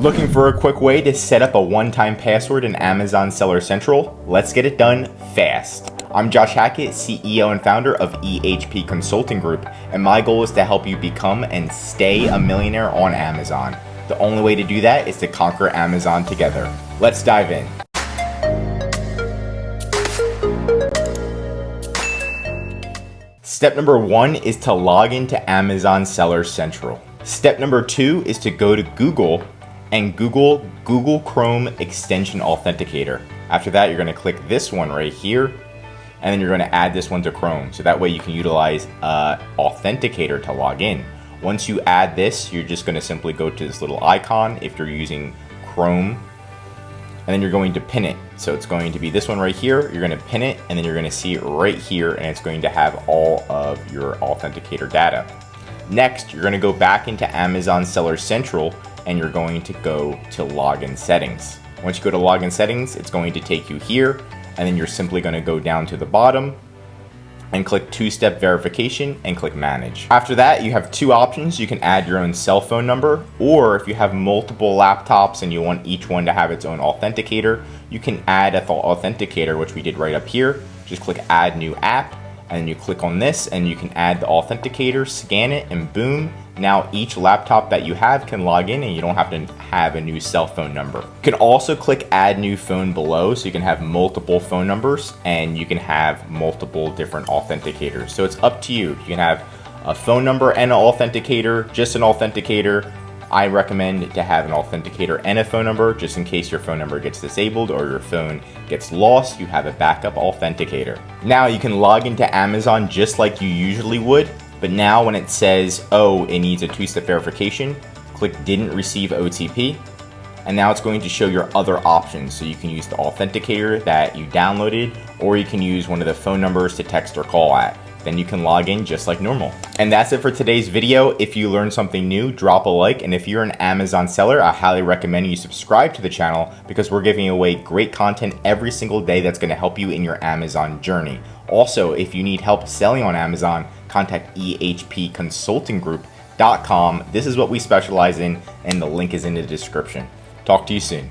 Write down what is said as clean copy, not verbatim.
Looking for a quick way to set up a one-time password in Amazon Seller Central? Let's get it done fast. I'm Josh Hackett, CEO and founder of EHP Consulting Group, and my goal is to help you become and stay a millionaire on Amazon. The only way to do that is to conquer Amazon together. Let's dive in. Step number 1 is to log into Amazon Seller Central. Step number 2 is to go to Google and Google Chrome extension authenticator. After that, you're going to click this one right here, and then you're going to add this one to Chrome. So that way you can utilize authenticator to log in. Once you add this, you're just going to simply go to this little icon if you're using Chrome, and then you're going to pin it. So it's going to be this one right here. You're going to pin it, and then you're going to see it right here, and it's going to have all of your authenticator data. Next, you're going to go back into Amazon Seller Central, and you're going to go to login settings. Once you go to login settings, it's going to take you here, and then you're simply going to go down to the bottom and click two-step verification and click manage. After that, you have two options. You can add your own cell phone number, or if you have multiple laptops and you want each one to have its own authenticator, you can add an authenticator, which we did right up here. Just click add new app, and then you click on this and you can add the authenticator, scan it, and boom. Now each laptop that you have can log in and you don't have to have a new cell phone number. You can also click add new phone below, so you can have multiple phone numbers and you can have multiple different authenticators. So it's up to you. You can have a phone number and an authenticator, just an authenticator. I recommend to have an authenticator and a phone number just in case your phone number gets disabled or your phone gets lost, you have a backup authenticator. Now you can log into Amazon just like you usually would, but now when it says, oh, it needs a two-step verification, click didn't receive OTP, and now it's going to show your other options. So you can use the authenticator that you downloaded, or you can use one of the phone numbers to text or call at. Then you can log in just like normal. And that's it for today's video. If you learned something new, drop a like. And if you're an Amazon seller, I highly recommend you subscribe to the channel because we're giving away great content every single day that's gonna help you in your Amazon journey. Also, if you need help selling on Amazon, contact ehpconsultinggroup.com. This is what we specialize in, and the link is in the description. Talk to you soon.